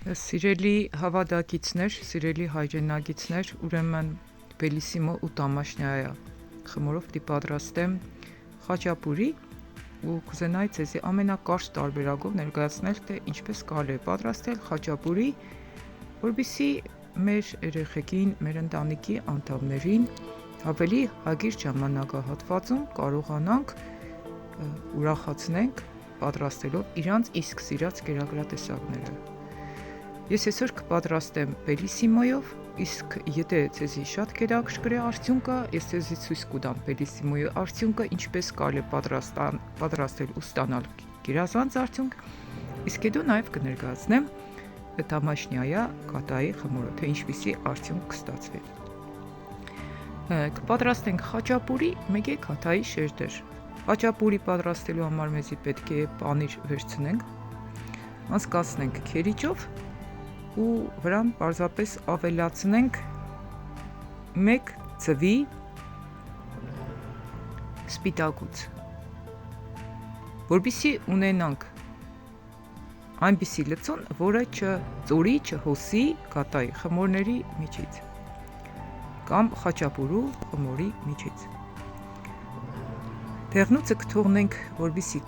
Սիրելի հավատակիցներ, սիրելի հայրենագիցներ, ուրեմն Բելիսիմո ու Տամաշնյայա խմորով պիտի պատրաստեմ խաչապուրի ու կուզենայի ձեզի ամենակարճ տարբերակով ներկայացնել, թե ինչպես կարելի է պատրաստել խաչապուրի, որպեսզի մեր երեխեքին, մեր ընտանիքի անդամներին ավելի հագիր ժամանակահատվածում կարողանանք ուրախացնենք պատրաստելով իրանց իսկ սիրած կերակրատեսակները։ Ես այսօր կպատրաստեմ Բելիսիմոյով, իսկ եթե ձեզի շատ կերակրկրե արդյունքը, ես ձեզի ցույց կտամ Բելիսիմոյի արդյունքը, ինչպես կարելի է պատրաստել ու ստանալ գերազանց արդյունք, իսկ հետո նաև կներկայացնեմ Տամաշնյայա կատայի խմորը, թե ինչպիսի արդյունք կստացվի։ Կպատրաստենք խաչապուրի 1 կատայի շերտեր։ Խաչապուրի պատրաստելու համար մեզի պետք է պանիր վերցնենք, անցկացնենք քերիչով ու վրան պարզապես ավելացնենք 1 ձվի սպիտակուց, որպեսզի ունենանք այնպիսի լցոն, որը չծորի, չհոսի կատայի խմորների միջից կամ խաչապուրու խմորի միջից։ Դեղնուցը կթողնենք, որպեսզի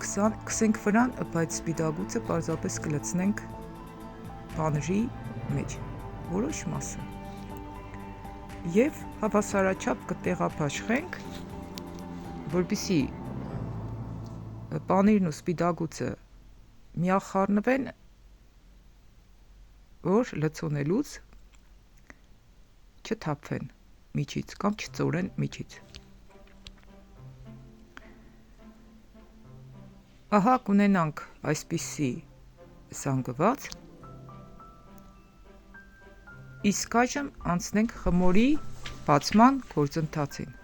քսենք վրան, բայց սպիտակուցը պարզապես կլցնենք պանրի մեջ որոշ մասը և հավասարաչափ կտեղափաշխենք, որպեսզի պանիրն ու սպիտակուցը միախառնվեն, որ լցոնելուց չթափվեն միջից կամ չծորեն միջից։ Ահա կունենանք այսպիսի զանգված, իսկ այժմ անցնենք խմորի բացման գործընթացին։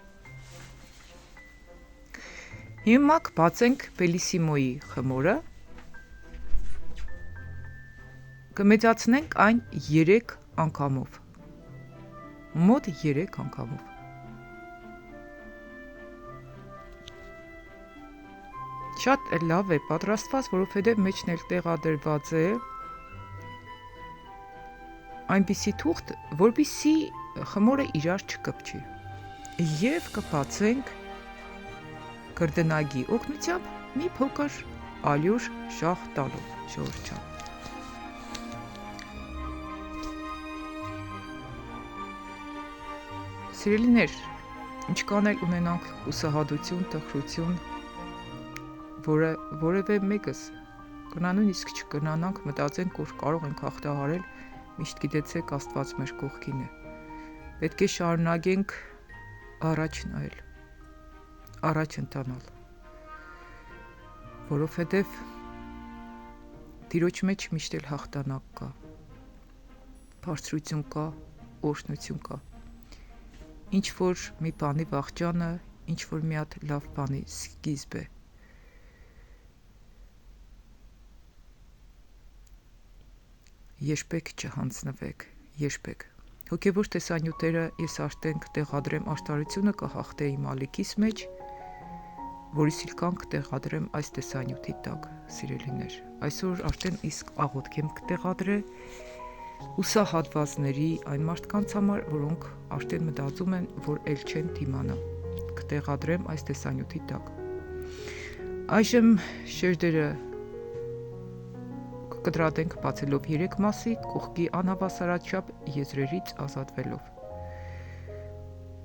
Հիմա կբացենք Բելիսիմոյի խմորը, կմեծացնենք այն 3 անգամով, մոտ 3 անգամով։ Շատ լավ է պատրաստված, որովհետև մեջն էլ տեղադրված է այնպիսի թուղթ, որպեսզի խմորը իրար չկպչի, և կբացենք կրդնագի օգնությամբ մի փոքր ալյուր շաղ տալով ժողովրդյան։ Սիրելիներ, ինչքան էլ ունենանք հուսահատություն, տխրություն, որը որևէ մեկս նույնիսկ չկրնանանք մտածենք, որ կարող ենք հաղթահարել, միշտ գիտեցեք Աստված մեր կողքին է։ Պետք է շարունակենք առաջ նայել, առաջ ընթանալ, որովհետև Տիրոջ մեջ միշտ էլ հաղթանակ կա, բարձրություն կա, օրհնություն կա։ Ինչ որ մի բանի վախճանը, ինչ որ մի հատ լավ բանի սկիզբ է։ Երբեք չհանձնվեք, երբեք։ Հոգևոր տեսանյութերը ես արդեն կտեղադրեմ, աշտարությունը կհաղթե իմ ալիքիս մեջ, որից էլ կան կտեղադրեմ այս տեսանյութի տակ, սիրելիներ։ Այսօր արդեն իսկ աղոթք եմ կտեղադրել հուսահատվածների այն մարդկանց համար, որոնք արդեն մտածում են, որ էլ չեն դիմանա, կտեղադրեմ այս տեսանյութի տակ։ Այժմ շերտերը կկտրատենք բացելով 3 մասի, կողքի անհավասարաչափ եզրերից ազատվելով։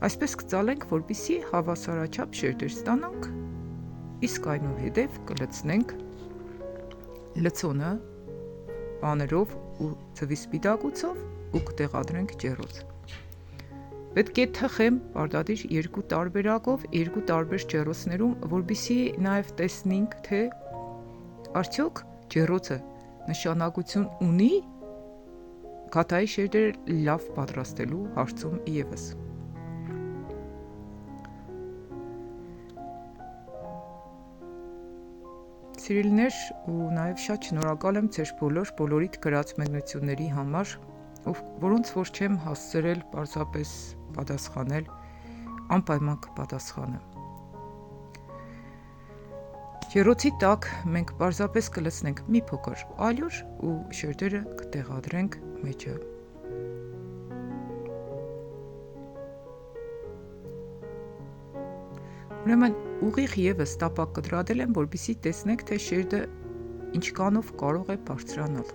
Այսպես կծալենք, որպեսզի հավասարաչափ շերտեր ստանանք, իսկ այնուհետև կլցնենք լցոնը պանրով ու ձվի սպիտակուցով ու կտեղադրենք ջեռոց։ Պետք է թխեմ պարտադիր 2 տարբերակով, 2 տարբեր ջեռոցներում, որպեսզի նաև տեսնենք, թե արդյոք ջեռոցը նշանակություն ունի կատայի շերտերը լավ պատրաստելու հարցում ևս։ Սիրելիներ, ու նաև շատ շնորհակալ եմ ձեր բոլորիդ գրած մեկնությունների համար, որոնց որ չեմ հասցրել պարզապես պատասխանել, անպայման կպատասխանեմ։ Ջեռոցի տակ մենք պարզապես կլցնենք մի փոքր ալյուր ու շերտերը կտեղադրենք մեջը։ Ուրեմն ուղիղ եւս տապակ կտրատել եմ, որպեսզի տեսնեք, թե շերտը ինչքանով կարող է բարձրանալ։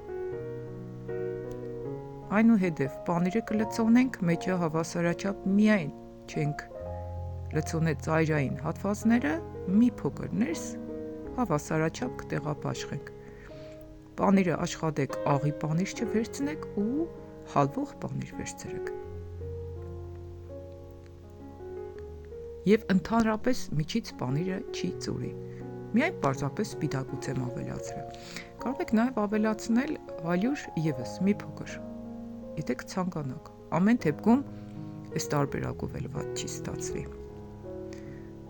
Այնուհետև պանիրը կլցոնենք, մեջը հավասարաչափ միայն չենք լցոնել ծայրային հատվածները, մի փոքր ներս հավասարաչափ կտեղաբաշխենք։ Պանիրը աշխատեք աղի պանիր չվերցնեք ու հալվող պանիր վերցրեք։ Եվ ընդհանրապես միջից պանիրը չի ծուրի։ Միայն պարզապես սպիտակուց եմ ավելացրել։ Կարող եք նաև ավելացնել ալյուր եւս մի փոքր։ Եթե կցանկանաք, ամեն դեպքում այս տարբերակով էլ վատ չի ստացվի։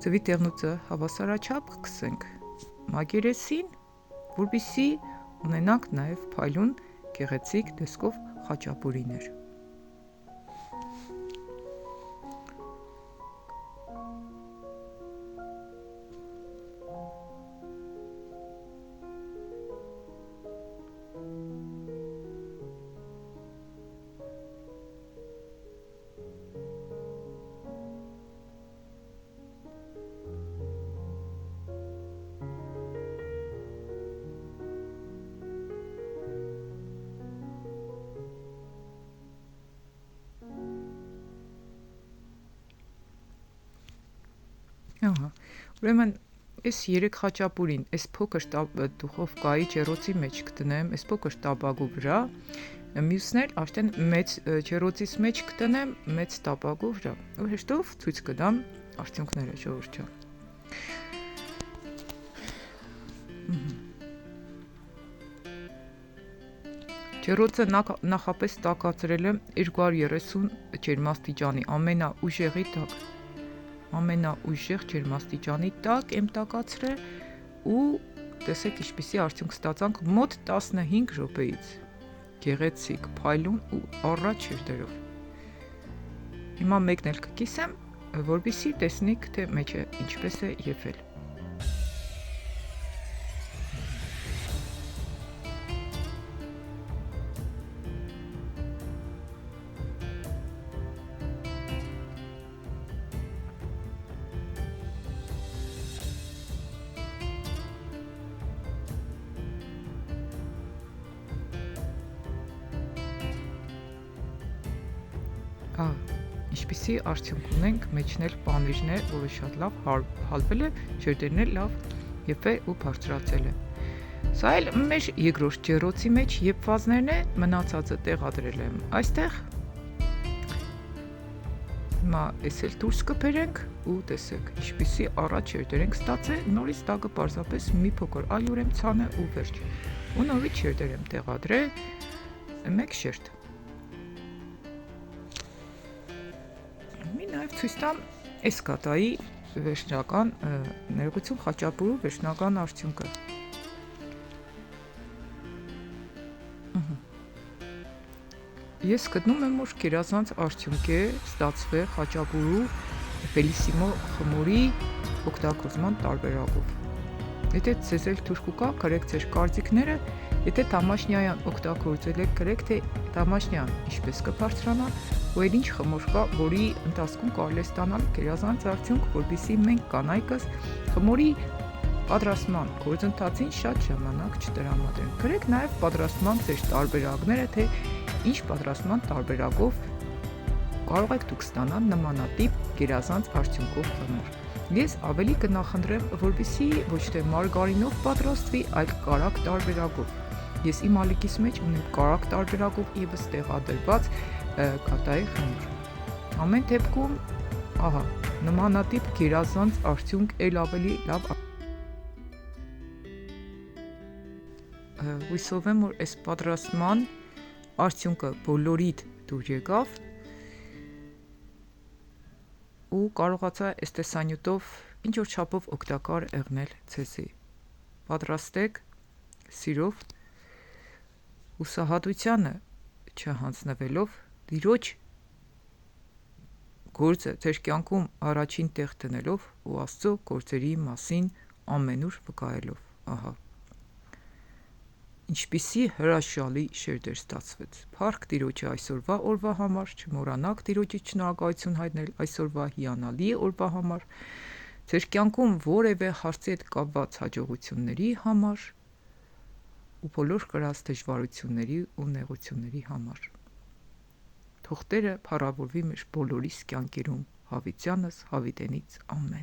Ձվի տեղնուծը հավասարաչափ կքսենք մակերեսին, որպեսզի ունենանք նաև փայլուն գեղեցիկ տեսքով խաչապուրիներ։ Ուրեմն այս 3 խաչապուրին այս փոքր դուխովկայի ջեռոցի մեջ կտնեմ, այս փոքր տապակու վրա, մյուսն էլ արդեն մեծ ջեռոցից մեջ կտնեմ մեծ տապակու վրա։ Ու հեշտով ցույց կտամ արդյունքները, ժողովուրդ ջան։ Ջեռոցը նախապես տակացրել եմ 230 ջերմաստիճանի ամենաուժեղի տակ։ Ամենաուժեղ ջերմաստիճանի տակ եմ տակացրել ու տեսեք ինչպիսի արդյունք ստացանք մոտ 15 րոպեից։ Գեղեցիկ, փայլուն ու առաջ շերտերով։ Հիմա մեկն էլ կկիսեմ, որպեսզի տեսնեք, թե մեջը ինչպես է եփել։ Ինչպիսի արդյունք ունենք, մեջն էլ պանիրն է, որը շատ լավ հալվել է, շերտերն էլ լավ եփել ու բարձրացել է։ Սա էլ մեր երկրորդ ջեռոցի մեջ եփվածներն է, մնացածը տեղադրել եմ այստեղ։ Հիմա էս էլ դուրս կբերենք ու տեսեք, ինչպիսի առաջ շերտեր ենք ստացել, նորից տակը պարզապես մի փոքր ալյուր եմ ցանել ու վերջ։ Ու նորից շերտեր եմ տեղադրել, մեկ շերտ։ Նաև ցույց տամ այս կատայի վերջնական ներողություն խաչապուրու վերջնական արդյունքը։ Ես գտնում եմ, որ գերազանց արդյունք է ստացվել խաչապուրու բելիսիմո խմորի օգտագործման տարբերակով։ Եթե ձեզ էլ թուրք կա, գրեք ձեր կարծիքները, եթե տամաշնիայան օգտագործել եք, գրեք թե տամաշնիան ինչպես կբարձրանա, ու էլ ինչ խմոր կա, որի ընթացքում կարելի է ստանալ գերազանց արդյունք, որպեսզի մենք կանայքս խմորի պատրաստման գործընթացին շատ ժամանակ չտրամադրենք։ Գրեք նաև պատրաստման ձեր տարբերակները, թե ինչ պատրաստման տարբերակով կարող եք դուք ստանալ նմանատիպ գերազանց արդյունքով խմոր։ Ես ավելի կնախընտրեմ, որպեսզի ոչ թե մարգարինով պատրաստվի, այլ կարագ տարբերակով։ Ես իմ ալիքիս մեջ ունեմ կարագ տարբերակով եւս տեղադրված կատայի խմոր։ Ամեն դեպքում, ահա, նմանատիպ գերազանց արդյունք էլ ավելի լավ։ Հույսով եմ, որ այս պատրաստման արդյունքը բոլորիդ դուր եկավ ու կարողացա այս տեսանյութով ինչ որ չափով օգտակար եղնել ցեզի։ Պատրաստեք սիրով, հուսահատությանը չհանձնվելով, Տիրոջ գործը ձեր կյանքում առաջին տեղ դնելով ու Աստծո գործերի մասին ամենուր վկայելով, ահա։ Ինչպիսի հրաշալի շերտեր ստացվեց։ Փառք Տիրոջի այսօրվա օրվա համար, չմոռանաք Տիրոջի շնորհակալություն հայտնել այսօրվա հիանալի օրվա համար, ձեր կյանքում որևէ հարցի հետ կապված հաջողությունների համար ու բոլոր կրած դժվարությունների ու նեղությունների համար։ Թող Տերը փառավորվի մեր բոլորիս կյանքերում, հավիտյանս հավիտենից ամեն։